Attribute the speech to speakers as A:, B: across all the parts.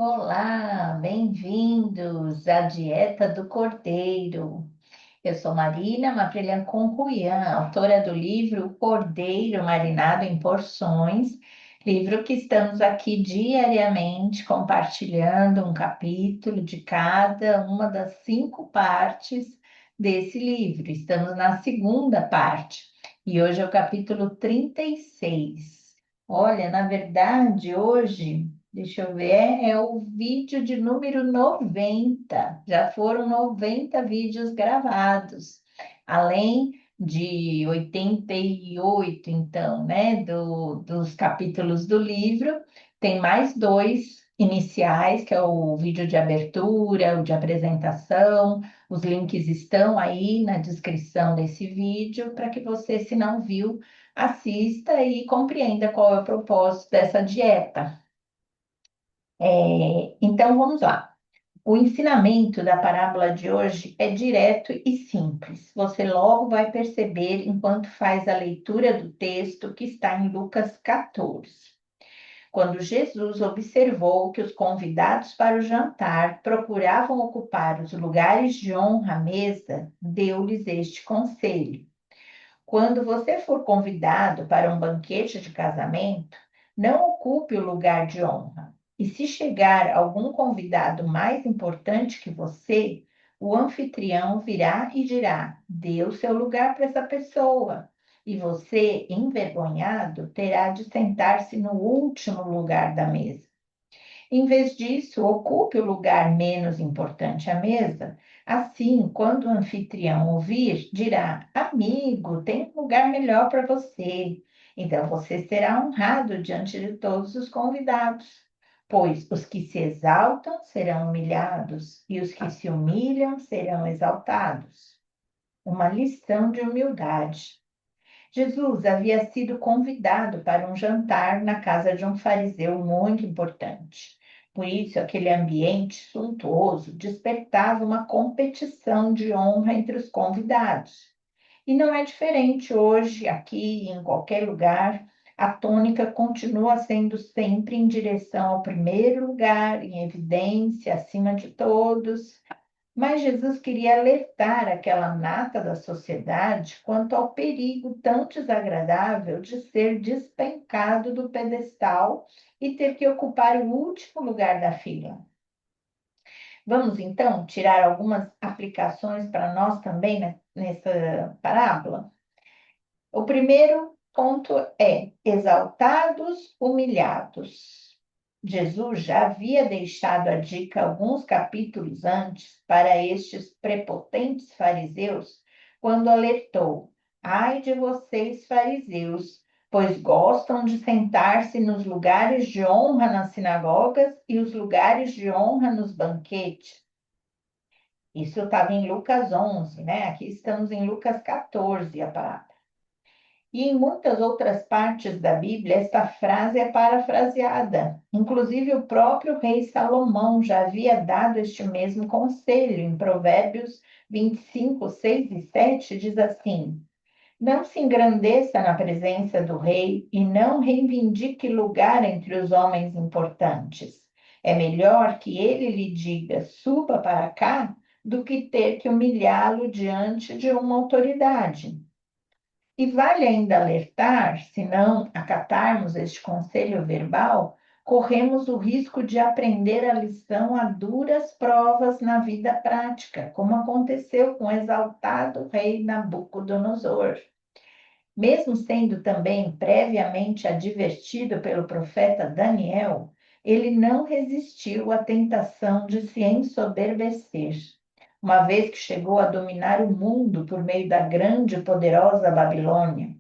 A: Olá, bem-vindos à Dieta do Cordeiro. Eu sou Marina Maprilhan Conruyan, autora do livro O Cordeiro Marinado em Porções, livro que estamos aqui diariamente compartilhando um capítulo de cada uma das 5 partes desse livro. Estamos na segunda parte e hoje é o capítulo 36. Olha, na verdade, hoje. Deixa eu ver, é o vídeo de número 90. Já foram 90 vídeos gravados, além de 88, então, né, dos capítulos do livro. Tem mais dois iniciais, que é o vídeo de abertura, o de apresentação. Os links estão aí na descrição desse vídeo, para que você, se não viu, assista e compreenda qual é o propósito dessa dieta. Então, vamos lá. O ensinamento da parábola de hoje é direto e simples. Você logo vai perceber enquanto faz a leitura do texto que está em Lucas 14. Quando Jesus observou que os convidados para o jantar procuravam ocupar os lugares de honra à mesa, deu-lhes este conselho: quando você for convidado para um banquete de casamento, não ocupe o lugar de honra. E se chegar algum convidado mais importante que você, o anfitrião virá e dirá: dê o seu lugar para essa pessoa. E você, envergonhado, terá de sentar-se no último lugar da mesa. Em vez disso, ocupe o lugar menos importante à mesa. Assim, quando o anfitrião ouvir, dirá: amigo, tem um lugar melhor para você. Então você será honrado diante de todos os convidados. Pois os que se exaltam serão humilhados, e os que se humilham serão exaltados. Uma lição de humildade. Jesus havia sido convidado para um jantar na casa de um fariseu muito importante. Por isso, aquele ambiente suntuoso despertava uma competição de honra entre os convidados. E não é diferente hoje, aqui e em qualquer lugar. A tônica continua sendo sempre em direção ao primeiro lugar, em evidência, acima de todos. Mas Jesus queria alertar aquela nata da sociedade quanto ao perigo tão desagradável de ser despencado do pedestal e ter que ocupar o último lugar da fila. Vamos então tirar algumas aplicações para nós também, né, nessa parábola. O primeiro ponto é exaltados, humilhados. Jesus já havia deixado a dica alguns capítulos antes para estes prepotentes fariseus, quando alertou: ai de vocês, fariseus, pois gostam de sentar-se nos lugares de honra nas sinagogas e os lugares de honra nos banquetes. Isso estava em Lucas 11, né? Aqui estamos em Lucas 14, a palavra. E em muitas outras partes da Bíblia, esta frase é parafraseada. Inclusive, o próprio rei Salomão já havia dado este mesmo conselho. Em Provérbios 25, 6 e 7, diz assim: não se engrandeça na presença do rei e não reivindique lugar entre os homens importantes. É melhor que ele lhe diga: suba para cá, do que ter que humilhá-lo diante de uma autoridade. E vale ainda alertar, se não acatarmos este conselho verbal, corremos o risco de aprender a lição a duras provas na vida prática, como aconteceu com o exaltado rei Nabucodonosor. Mesmo sendo também previamente advertido pelo profeta Daniel, ele não resistiu à tentação de se ensoberbecer. Uma vez que chegou a dominar o mundo por meio da grande e poderosa Babilônia,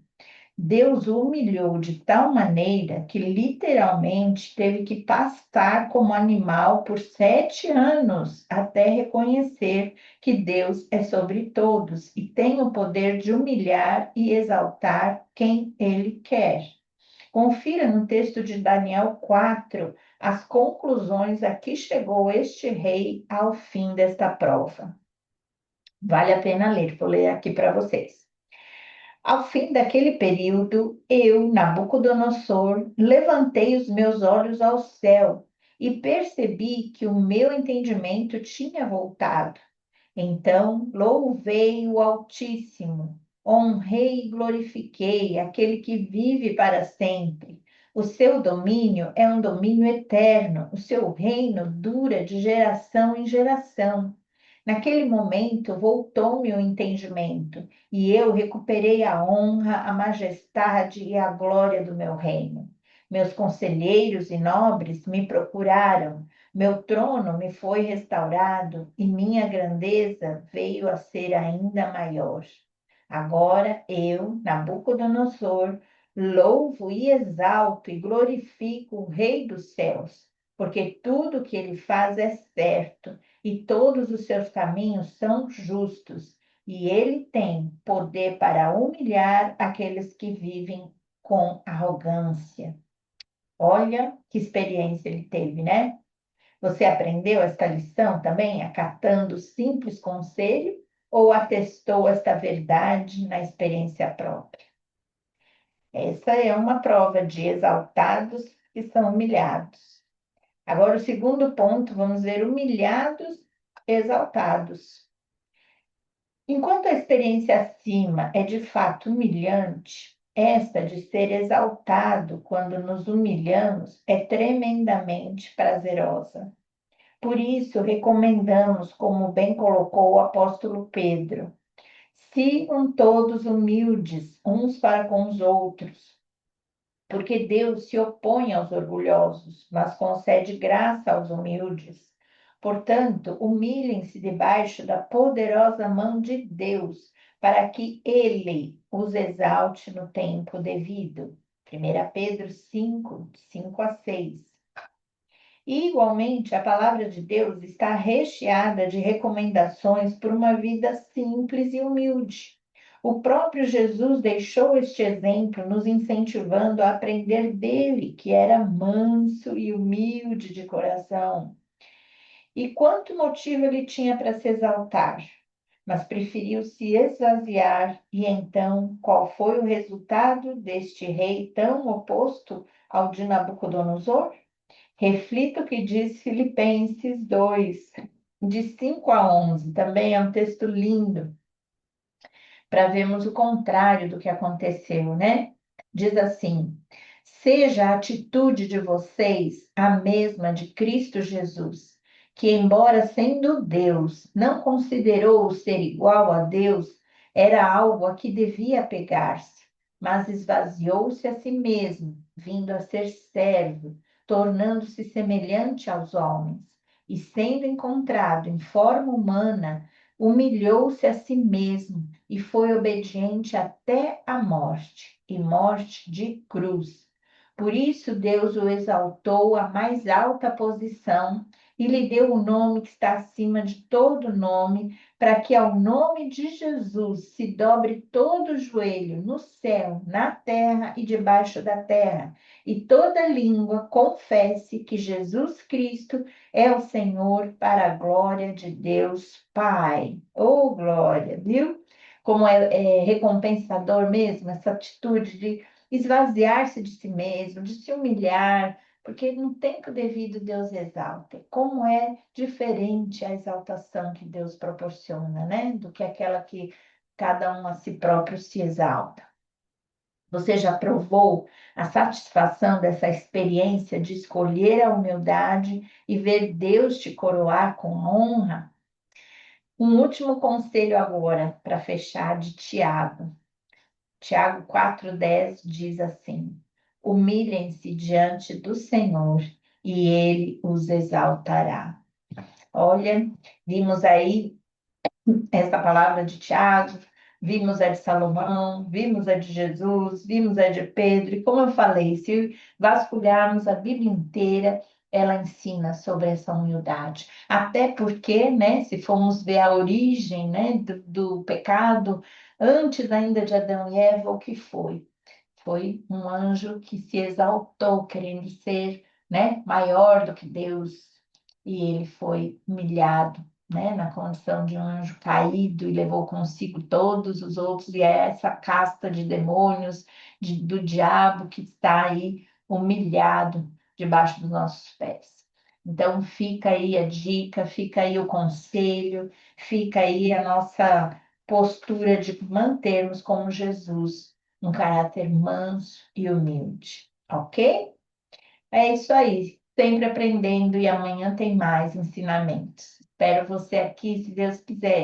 A: Deus o humilhou de tal maneira que literalmente teve que pastar como animal por 7 anos até reconhecer que Deus é sobre todos e tem o poder de humilhar e exaltar quem ele quer. Confira no texto de Daniel 4 as conclusões a que chegou este rei ao fim desta prova. Vale a pena ler, vou ler aqui para vocês. Ao fim daquele período, eu, Nabucodonosor, levantei os meus olhos ao céu e percebi que o meu entendimento tinha voltado. Então louvei o Altíssimo, honrei e glorifiquei aquele que vive para sempre. O seu domínio é um domínio eterno, o seu reino dura de geração em geração. Naquele momento voltou-me o entendimento, e eu recuperei a honra, a majestade e a glória do meu reino. Meus conselheiros e nobres me procuraram, meu trono me foi restaurado e minha grandeza veio a ser ainda maior. Agora eu, Nabucodonosor, louvo e exalto e glorifico o Rei dos céus, porque tudo que ele faz é certo e todos os seus caminhos são justos, e ele tem poder para humilhar aqueles que vivem com arrogância. Olha que experiência ele teve, né? Você aprendeu esta lição também acatando simples conselho ou atestou esta verdade na experiência própria? Essa é uma prova de exaltados que são humilhados. Agora, o segundo ponto, vamos ver humilhados, exaltados. Enquanto a experiência acima é de fato humilhante, esta de ser exaltado quando nos humilhamos é tremendamente prazerosa. Por isso, recomendamos, como bem colocou o apóstolo Pedro, sigam todos humildes uns para com os outros, porque Deus se opõe aos orgulhosos, mas concede graça aos humildes. Portanto, humilhem-se debaixo da poderosa mão de Deus, para que Ele os exalte no tempo devido. 1 Pedro 5, 5 a 6. E, igualmente, a palavra de Deus está recheada de recomendações por uma vida simples e humilde. O próprio Jesus deixou este exemplo, nos incentivando a aprender dele, que era manso e humilde de coração. E quanto motivo ele tinha para se exaltar? Mas preferiu se esvaziar, e então, qual foi o resultado deste rei tão oposto ao de Nabucodonosor? Reflita o que diz Filipenses 2, de 5 a 11. Também é um texto lindo para vermos o contrário do que aconteceu, né? Diz assim: seja a atitude de vocês a mesma de Cristo Jesus, que, embora sendo Deus, não considerou o ser igual a Deus, era algo a que devia apegar-se, mas esvaziou-se a si mesmo, vindo a ser servo, tornando-se semelhante aos homens, e sendo encontrado em forma humana, humilhou-se a si mesmo e foi obediente até a morte, e morte de cruz. Por isso Deus o exaltou à mais alta posição e lhe deu o nome que está acima de todo nome, para que ao nome de Jesus se dobre todo o joelho no céu, na terra e debaixo da terra, e toda língua confesse que Jesus Cristo é o Senhor, para a glória de Deus Pai. Oh, glória, viu? Como é recompensador mesmo essa atitude de esvaziar-se de si mesmo, de se humilhar, porque no tempo devido Deus exalta. Como é diferente a exaltação que Deus proporciona, né? Do que aquela que cada um a si próprio se exalta. Você já provou a satisfação dessa experiência de escolher a humildade e ver Deus te coroar com honra? Um último conselho agora, para fechar, de Tiago. Tiago 4,10 diz assim: humilhem-se diante do Senhor e ele os exaltará. Olha, vimos aí essa palavra de Tiago, vimos a de Salomão, vimos a de Jesus, vimos a de Pedro, e como eu falei, se vasculharmos a Bíblia inteira, ela ensina sobre essa humildade. Até porque, né, se formos ver a origem, né, do pecado, antes ainda de Adão e Eva, o que foi? Foi um anjo que se exaltou, querendo ser, né, maior do que Deus, e ele foi humilhado, né, na condição de um anjo caído e levou consigo todos os outros, e é essa casta de demônios, do diabo que está aí humilhado debaixo dos nossos pés. Então, fica aí a dica, fica aí o conselho, fica aí a nossa postura de mantermos como Jesus um caráter manso e humilde, ok? É isso aí, sempre aprendendo e amanhã tem mais ensinamentos. Espero você aqui, se Deus quiser.